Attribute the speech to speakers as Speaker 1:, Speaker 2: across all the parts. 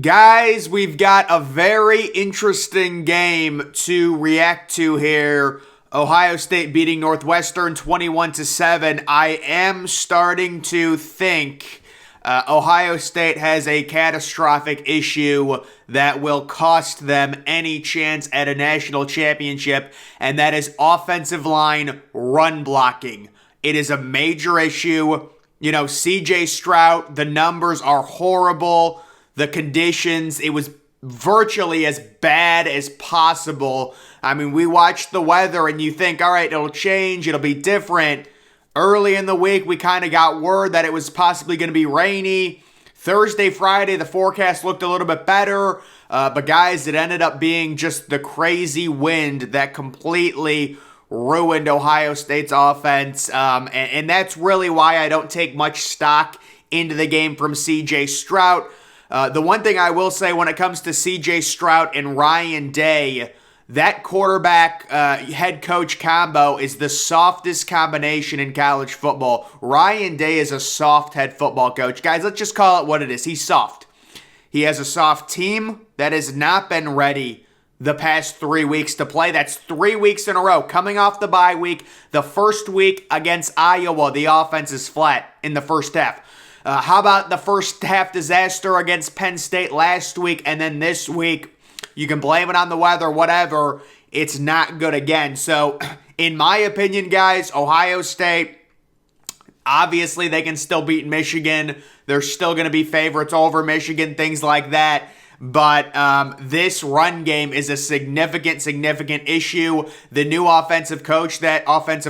Speaker 1: Guys, we've got a very interesting game to react to here. Ohio State beating Northwestern 21-7. I am starting to think Ohio State has a catastrophic issue that will cost them any chance at a national championship, and that is offensive line run blocking. It is a major issue. You know, CJ Stroud, the numbers are horrible. The conditions, it was virtually as bad as possible. I mean, we watched the weather and you think, all right, it'll change, it'll be different. Early in the week, we kind of got word that it was possibly going to be rainy. Thursday, Friday, the forecast looked a little bit better. But guys, it ended up being just the crazy wind that completely ruined Ohio State's offense. And that's really why I don't take much stock into the game from CJ Stroud. The one thing I will say when it comes to CJ Stroud and Ryan Day, that quarterback head coach combo is the softest combination in college football. Ryan Day is a soft head football coach. Guys, let's just call it what it is. He's soft. He has a soft team that has not been ready the past 3 weeks to play. That's 3 weeks in a row. Coming off the bye week, the first week against Iowa, the offense is flat in the first half. How about the first half disaster against Penn State last week, and then this week, you can blame it on the weather, whatever, it's not good again. So, in my opinion, guys, Ohio State, obviously they can still beat Michigan. They're still going to be favorites over Michigan, things like that. But this run game is a significant issue. The new offensive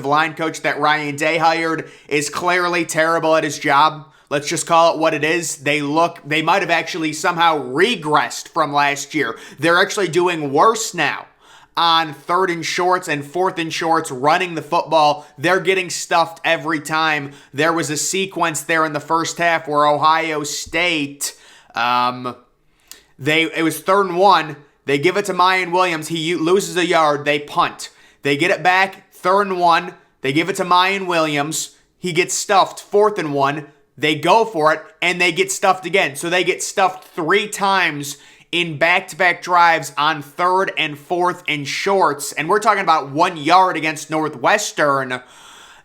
Speaker 1: line coach that Ryan Day hired is clearly terrible at his job. Let's just call it what it is. They might have actually somehow regressed from last year. They're actually doing worse now on 3rd and shorts and 4th and shorts running the football. They're getting stuffed every time. There was a sequence there in the first half where Ohio State, it was 3rd and 1. They give it to Mayan Williams. He loses a yard. They punt. They get it back, 3rd and 1. They give it to Mayan Williams. He gets stuffed, 4th and 1. They go for it, and they get stuffed again. So they get stuffed 3 times in back-to-back drives on 3rd and 4th and shorts. And we're talking about 1 yard against Northwestern.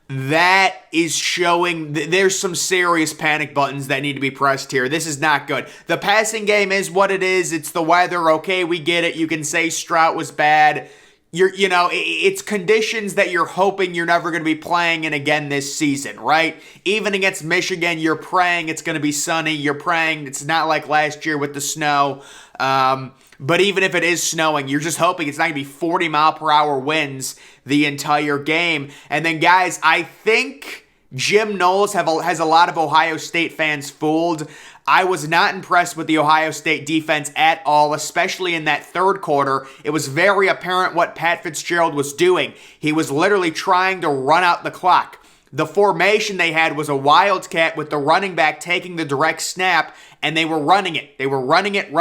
Speaker 1: That is showing there's some serious panic buttons that need to be pressed here. This is not good. The passing game is what it is. It's the weather. Okay, we get it. You can say Stroud was bad. It's conditions that you're hoping you're never going to be playing in again this season, right? Even against Michigan, you're praying it's going to be sunny. You're praying it's not like last year with the snow. But even if it is snowing, you're just hoping it's not going to be 40-mile-per-hour winds the entire game. And then, guys, I think Jim Knowles has a lot of Ohio State fans fooled. I was not impressed with the Ohio State defense at all, especially in that 3rd quarter. It was very apparent what Pat Fitzgerald was doing. He was literally trying to run out the clock. The formation they had was a wildcat with the running back taking the direct snap, and they were running it. They were running it.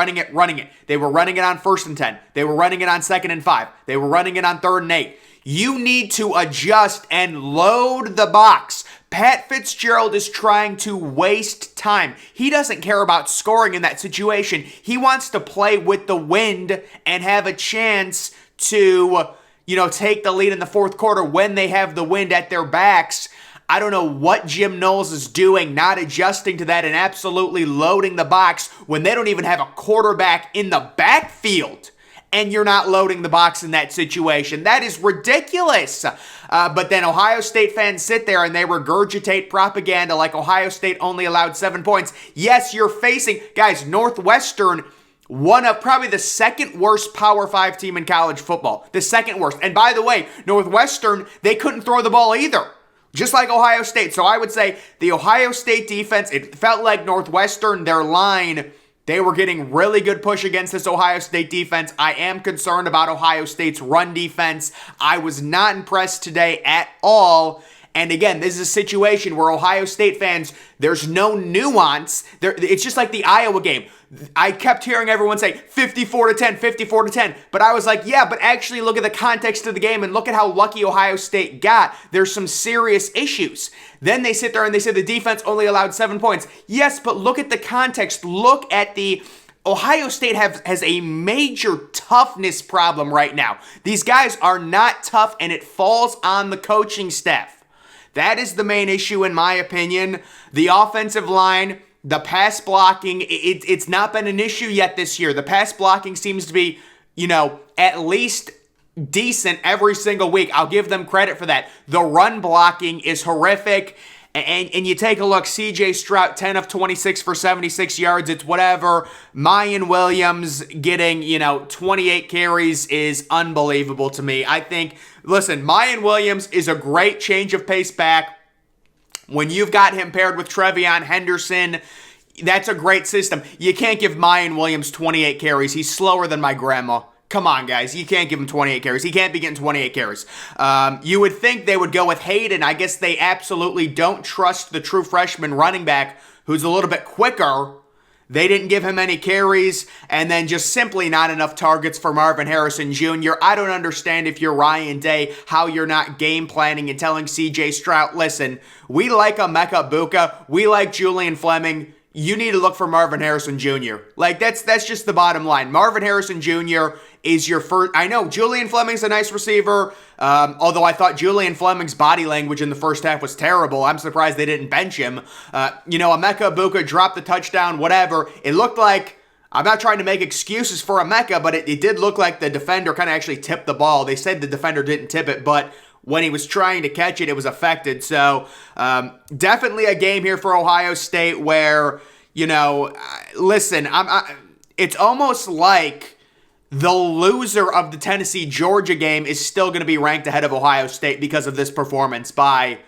Speaker 1: They were running it on 1st and 10. They were running it on 2nd and 5. They were running it on 3rd and 8. You need to adjust and load the box. Pat Fitzgerald is trying to waste time. He doesn't care about scoring in that situation. He wants to play with the wind and have a chance to, take the lead in the 4th quarter when they have the wind at their backs. I don't know what Jim Knowles is doing, not adjusting to that and absolutely loading the box when they don't even have a quarterback in the backfield. And you're not loading the box in that situation. That is ridiculous. But then Ohio State fans sit there and they regurgitate propaganda like Ohio State only allowed 7 points. Yes, you're facing, guys, Northwestern, one of probably the 2nd worst Power 5 team in college football. The 2nd worst. And by the way, Northwestern, they couldn't throw the ball either. Just like Ohio State. So I would say the Ohio State defense, it felt like Northwestern, their line, they were getting really good push against this Ohio State defense. I am concerned about Ohio State's run defense. I was not impressed today at all. And again, this is a situation where Ohio State fans, there's no nuance. It's just like the Iowa game. I kept hearing everyone say 54-10, 54-10. But I was like, yeah, but actually look at the context of the game and look at how lucky Ohio State got. There's some serious issues. Then they sit there and they say the defense only allowed 7 points. Yes, but look at the context. Look at the... Ohio State has a major toughness problem right now. These guys are not tough, and it falls on the coaching staff. That is the main issue, in my opinion. The offensive line, the pass blocking, it's not been an issue yet this year. The pass blocking seems to be, at least decent every single week. I'll give them credit for that. The run blocking is horrific. And you take a look, C.J. Stroud, 10 of 26 for 76 yards. It's whatever. Mayan Williams getting, 28 carries is unbelievable to me. I think, listen, Mayan Williams is a great change of pace back. When you've got him paired with Trevion Henderson, that's a great system. You can't give Mayan Williams 28 carries. He's slower than my grandma. Come on, guys. You can't give him 28 carries. He can't be getting 28 carries. You would think they would go with Hayden. I guess they absolutely don't trust the true freshman running back who's a little bit quicker. They didn't give him any carries, and then just simply not enough targets for Marvin Harrison Jr. I don't understand, if you're Ryan Day, how you're not game planning and telling C.J. Stroud, listen, we like Emeka Buka. We like Julian Fleming. You need to look for Marvin Harrison Jr. Like, that's just the bottom line. Marvin Harrison Jr. is your first... I know, Julian Fleming's a nice receiver, although I thought Julian Fleming's body language in the first half was terrible. I'm surprised they didn't bench him. Emeka Buka dropped the touchdown, whatever. It looked like... I'm not trying to make excuses for Emeka, but it did look like the defender kind of actually tipped the ball. They said the defender didn't tip it, but... when he was trying to catch it, it was affected. So, definitely a game here for Ohio State where, listen, it's almost like the loser of the Tennessee-Georgia game is still going to be ranked ahead of Ohio State because of this performance by,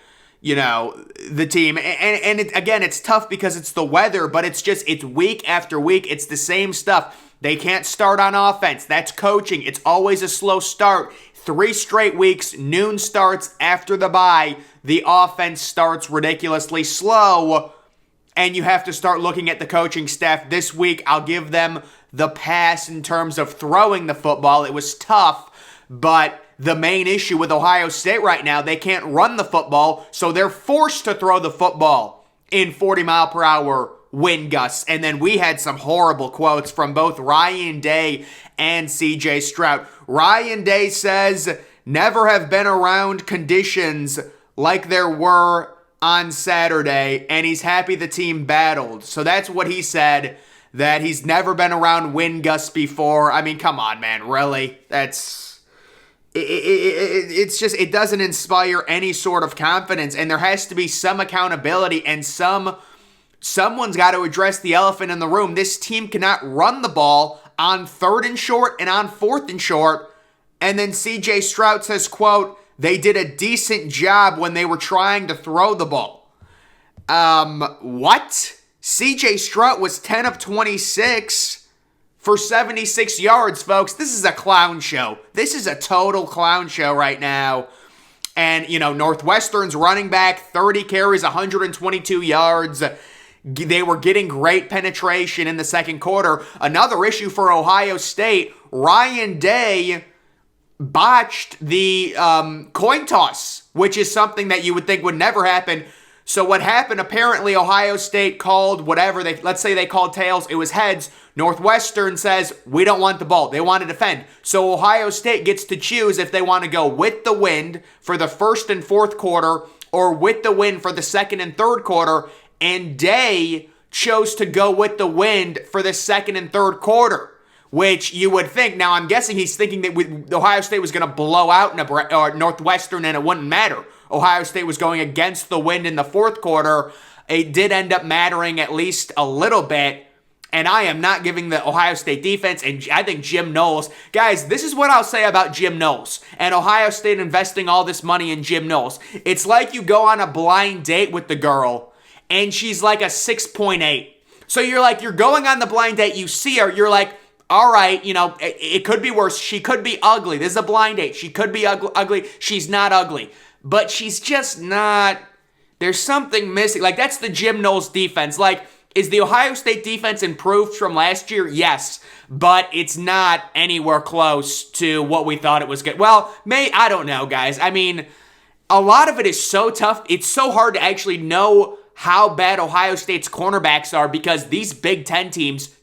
Speaker 1: the team. And again, it's tough because it's the weather, but it's week after week. It's the same stuff. They can't start on offense. That's coaching. It's always a slow start. 3 straight weeks, noon starts after the bye. The offense starts ridiculously slow, and you have to start looking at the coaching staff. This week, I'll give them the pass in terms of throwing the football. It was tough, but the main issue with Ohio State right now, they can't run the football, so they're forced to throw the football in 40-mile-per-hour wind gusts. And then we had some horrible quotes from both Ryan Day and C.J. Stroud. Ryan Day says, never have been around conditions like there were on Saturday, and he's happy the team battled. So that's what he said, that he's never been around wind gusts before. I mean, come on, man, really? It's just, it doesn't inspire any sort of confidence, and there has to be some accountability, and someone's got to address the elephant in the room. This team cannot run the ball on 3rd and short and on 4th and short. And then C.J. Stroud says, quote, they did a decent job when they were trying to throw the ball. What? C.J. Stroud was 10 of 26 for 76 yards, folks. This is a clown show. This is a total clown show right now. And, Northwestern's running back, 30 carries, 122 yards. They were getting great penetration in the second quarter. Another issue for Ohio State, Ryan Day botched the coin toss, which is something that you would think would never happen. So what happened, apparently Ohio State called whatever, let's say they called tails, it was heads. Northwestern says, we don't want the ball. They want to defend. So Ohio State gets to choose if they want to go with the wind for the 1st and 4th quarter or with the wind for the 2nd and 3rd quarter. And Day chose to go with the wind for the 2nd and 3rd quarter, which you would think. Now, I'm guessing he's thinking that Ohio State was going to blow out Northwestern and it wouldn't matter. Ohio State was going against the wind in the 4th quarter. It did end up mattering at least a little bit. And I am not giving the Ohio State defense, and I think Jim Knowles. Guys, this is what I'll say about Jim Knowles and Ohio State investing all this money in Jim Knowles. It's like you go on a blind date with the girl, and she's like a 6.8. So you're going on the blind date, you see her, you're like, all right, it could be worse. She could be ugly. This is a blind date. She could be ugly. She's not ugly. but she's just not. There's something missing. Like, that's the Jim Knowles defense. Like, is the Ohio State defense improved from last year? Yes, but it's not anywhere close to what we thought it was good. Well, I don't know, guys. I mean, a lot of it is so tough. It's so hard to actually know how bad Ohio State's cornerbacks are because these Big Ten teams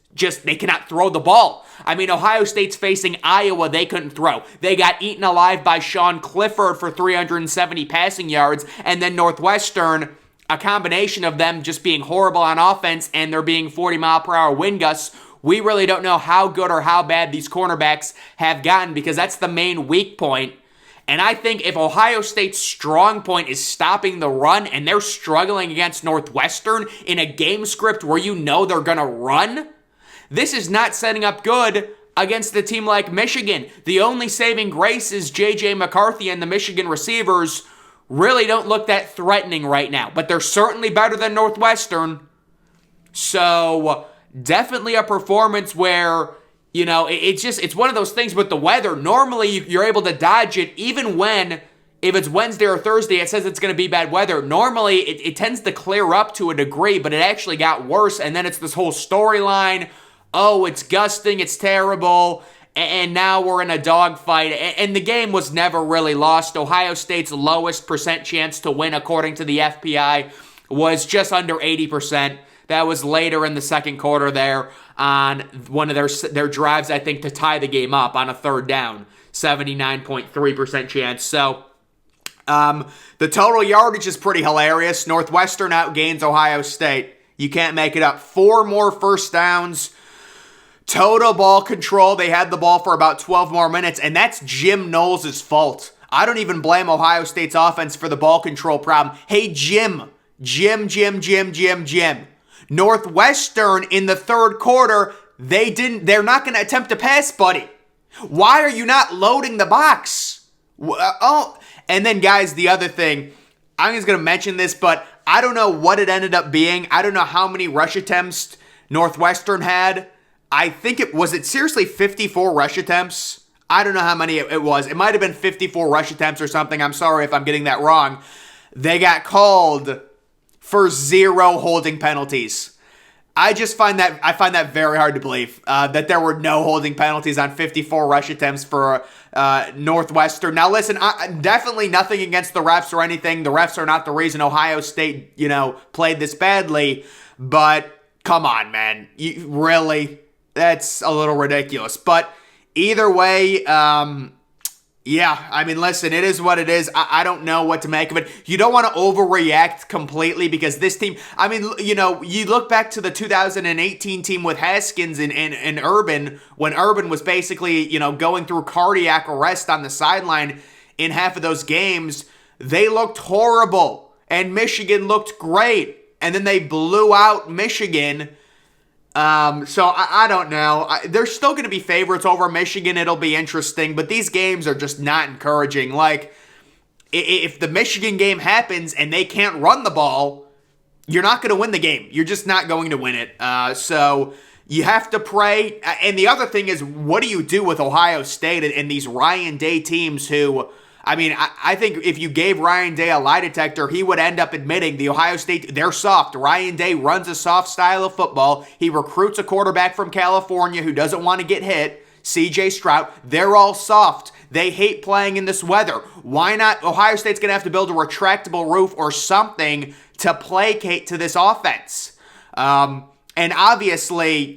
Speaker 1: they cannot throw the ball. I mean, Ohio State's facing Iowa. They couldn't throw. They got eaten alive by Sean Clifford for 370 passing yards. And then Northwestern, a combination of them just being horrible on offense and there being 40-mile-per-hour wind gusts. We really don't know how good or how bad these cornerbacks have gotten because that's the main weak point. And I think if Ohio State's strong point is stopping the run and they're struggling against Northwestern in a game script where you know they're going to run, this is not setting up good against a team like Michigan. The only saving grace is J.J. McCarthy and the Michigan receivers really don't look that threatening right now. But they're certainly better than Northwestern. So definitely a performance where, you know, it's one of those things with the weather. Normally you're able to dodge it even when, if it's Wednesday or Thursday, it says it's going to be bad weather. Normally it tends to clear up to a degree, but it actually got worse. And then it's this whole storyline. Oh, it's gusting, it's terrible, and now we're in a dogfight. And the game was never really lost. Ohio State's lowest percent chance to win, according to the FPI, was just under 80%. That was later in the second quarter there on one of their drives, I think, to tie the game up on a third down. 79.3% chance. So the total yardage is pretty hilarious. Northwestern outgains Ohio State. You can't make it up. 4 more first downs. Total ball control. They had the ball for about 12 more minutes, and that's Jim Knowles' fault. I don't even blame Ohio State's offense for the ball control problem. Hey, Jim. Northwestern in the third quarter, they're not going to attempt to pass, buddy. Why are you not loading the box? And then, guys, the other thing, I'm just going to mention this, but I don't know what it ended up being. I don't know how many rush attempts Northwestern had. I think it seriously 54 rush attempts? I don't know how many it was. It might have been 54 rush attempts or something. I'm sorry if I'm getting that wrong. They got called for 0 holding penalties. I find that very hard to believe that there were no holding penalties on 54 rush attempts for Northwestern. Now listen, definitely nothing against the refs or anything. The refs are not the reason Ohio State, played this badly. But come on, man, really? That's a little ridiculous. But either way, yeah, I mean, listen, it is what it is. I don't know what to make of it. You don't want to overreact completely because this team, I mean, you look back to the 2018 team with Haskins and Urban, when Urban was basically, going through cardiac arrest on the sideline in half of those games. They looked horrible, and Michigan looked great, and then they blew out Michigan. So I don't know. They're still going to be favorites over Michigan. It'll be interesting, but these games are just not encouraging. Like, if the Michigan game happens and they can't run the ball, you're not going to win the game. You're just not going to win it. So you have to pray. And the other thing is, what do you do with Ohio State and these Ryan Day teams who, I mean, I think if you gave Ryan Day a lie detector, he would end up admitting the Ohio State, they're soft. Ryan Day runs a soft style of football. He recruits a quarterback from California who doesn't want to get hit, C.J. Stroud. They're all soft. They hate playing in this weather. Why not? Ohio State's going to have to build a retractable roof or something to placate to this offense. And obviously,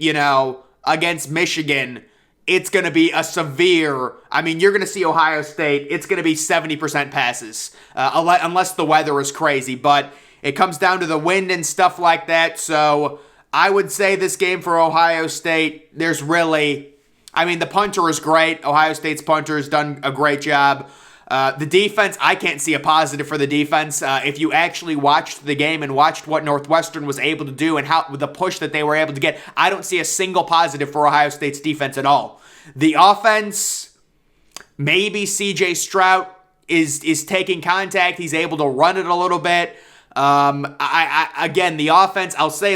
Speaker 1: against Michigan, it's going to be a severe, I mean, you're going to see Ohio State, it's going to be 70% passes, unless the weather is crazy, but it comes down to the wind and stuff like that, so I would say this game for Ohio State, there's really, I mean, the punter is great, Ohio State's punter has done a great job. The defense, I can't see a positive for the defense. If you actually watched the game and watched what Northwestern was able to do and how the push that they were able to get, I don't see a single positive for Ohio State's defense at all. The offense, maybe C.J. Stroud is taking contact. He's able to run it a little bit. Again, the offense, I'll say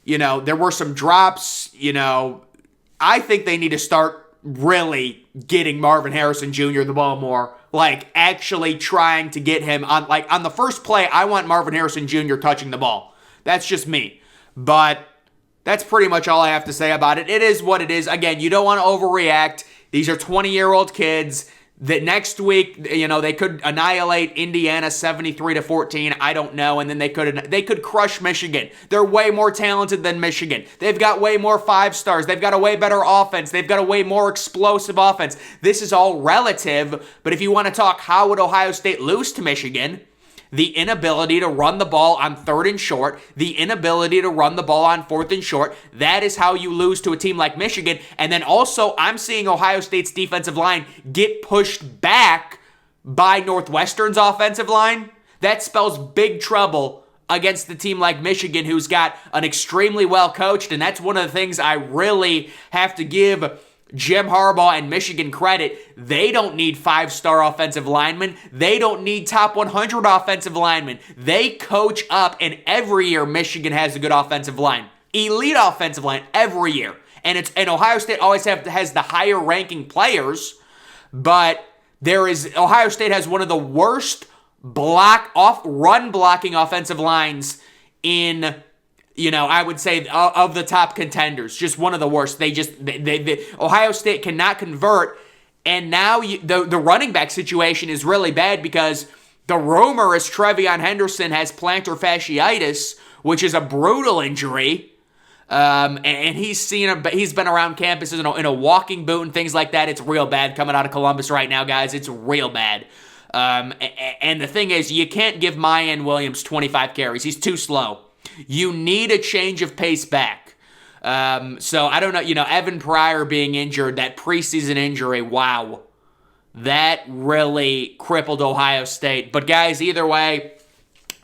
Speaker 1: there were some drops. I think they need to start really getting Marvin Harrison Jr. the ball more. like actually trying to get him on the first play. I want Marvin Harrison Jr. touching the ball. That's just me. But that's pretty much all I have to say about it. It is what it is. Again, you don't want to overreact. These are 20-year-old kids that next week, they could annihilate Indiana 73-14. I don't know. And then they could crush Michigan. They're way more talented than Michigan. They've got way more 5-stars. They've got a way better offense. They've got a way more explosive offense. This is all relative. But if you want to talk how would Ohio State lose to Michigan, the inability to run the ball on 3rd and short, the inability to run the ball on 4th and short, that is how you lose to a team like Michigan. And then also, I'm seeing Ohio State's defensive line get pushed back by Northwestern's offensive line. That spells big trouble against the team like Michigan, who's got an extremely well coached, and that's one of the things I really have to give Jim Harbaugh and Michigan credit. They don't need 5-star offensive linemen. They don't need top 100 offensive linemen. They coach up, and every year Michigan has a good offensive line. Elite offensive line every year. And Ohio State always has the higher ranking players, but Ohio State has one of the worst run blocking offensive lines in, I would say of the top contenders, just one of the worst. Ohio State cannot convert, and now the running back situation is really bad because the rumor is Trevion Henderson has plantar fasciitis, which is a brutal injury, and he's been around campus in a walking boot and things like that. It's real bad coming out of Columbus right now, guys. It's real bad. And the thing is, you can't give Mayan Williams 25 carries. He's too slow. You need a change of pace back. So I don't know, Evan Pryor being injured, that preseason injury, wow. That really crippled Ohio State. But guys, either way,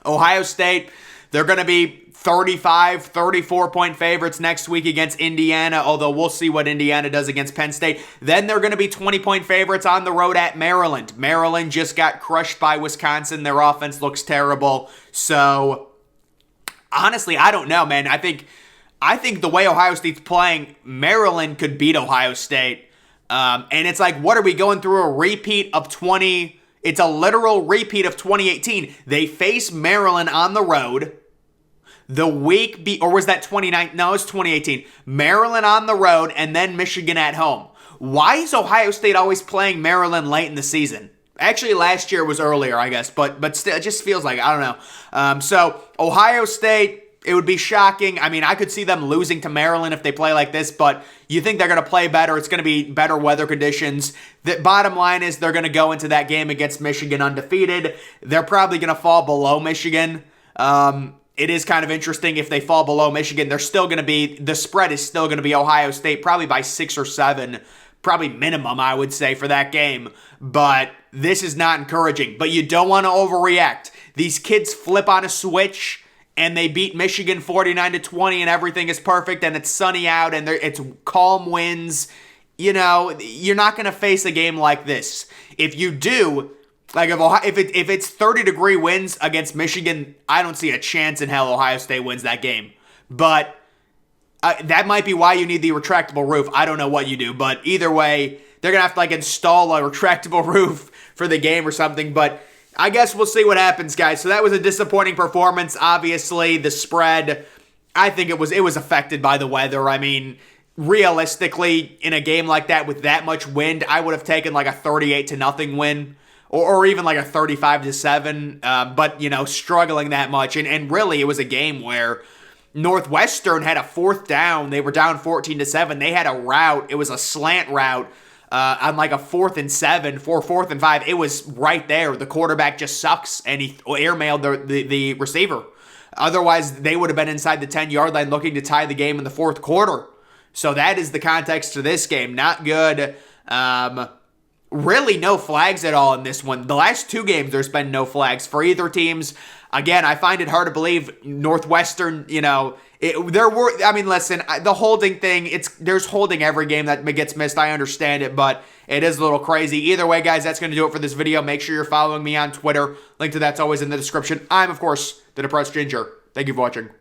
Speaker 1: Ohio State, they're going to be 35, 34-point favorites next week against Indiana, although we'll see what Indiana does against Penn State. Then they're going to be 20-point favorites on the road at Maryland. Maryland just got crushed by Wisconsin. Their offense looks terrible. So honestly, I don't know, man. I think the way Ohio State's playing, Maryland could beat Ohio State. And it's like, what are we going through? A repeat of it's a literal repeat of 2018. They face Maryland on the road. The week or was that 2019? No, it's 2018. Maryland on the road and then Michigan at home. Why is Ohio State always playing Maryland late in the season? Actually, last year was earlier, I guess, but still, it just feels like, I don't know. So, Ohio State, it would be shocking. I mean, I could see them losing to Maryland if they play like this, but you think they're going to play better. It's going to be better weather conditions. The bottom line is they're going to go into that game against Michigan undefeated. They're probably going to fall below Michigan. It is kind of interesting if they fall below Michigan. The spread is still going to be Ohio State, probably by 6 or 7, probably minimum, I would say, for that game. But this is not encouraging. But you don't want to overreact. These kids flip on a switch and they beat Michigan 49-20 and everything is perfect and it's sunny out and it's calm winds. You're not going to face a game like this. If you do, like if it's 30-degree winds against Michigan, I don't see a chance in hell Ohio State wins that game. But that might be why you need the retractable roof. I don't know what you do, but either way, they're going to have to install a retractable roof for the game or something. But I guess we'll see what happens, guys. So that was a disappointing performance. Obviously, the spread, I think it was affected by the weather. I mean, realistically, in a game like that with that much wind, I would have taken a 38-0 win. Or even a 35-7, but, struggling that much. And really, it was a game where Northwestern had a 4th down. They were down 14-7. They had a route. It was a slant route on a 4th and 7, 4th and 5. It was right there. The quarterback just sucks, and he airmailed the receiver. Otherwise, they would have been inside the 10-yard line looking to tie the game in the 4th quarter. So that is the context to this game. Not good. Really no flags at all in this one. The last 2 games, there's been no flags for either teams. Again, I find it hard to believe Northwestern, listen, the holding thing, there's holding every game that gets missed. I understand it, but it is a little crazy. Either way, guys, that's going to do it for this video. Make sure you're following me on Twitter. Link to that's always in the description. I'm, of course, the Depressed Ginger. Thank you for watching.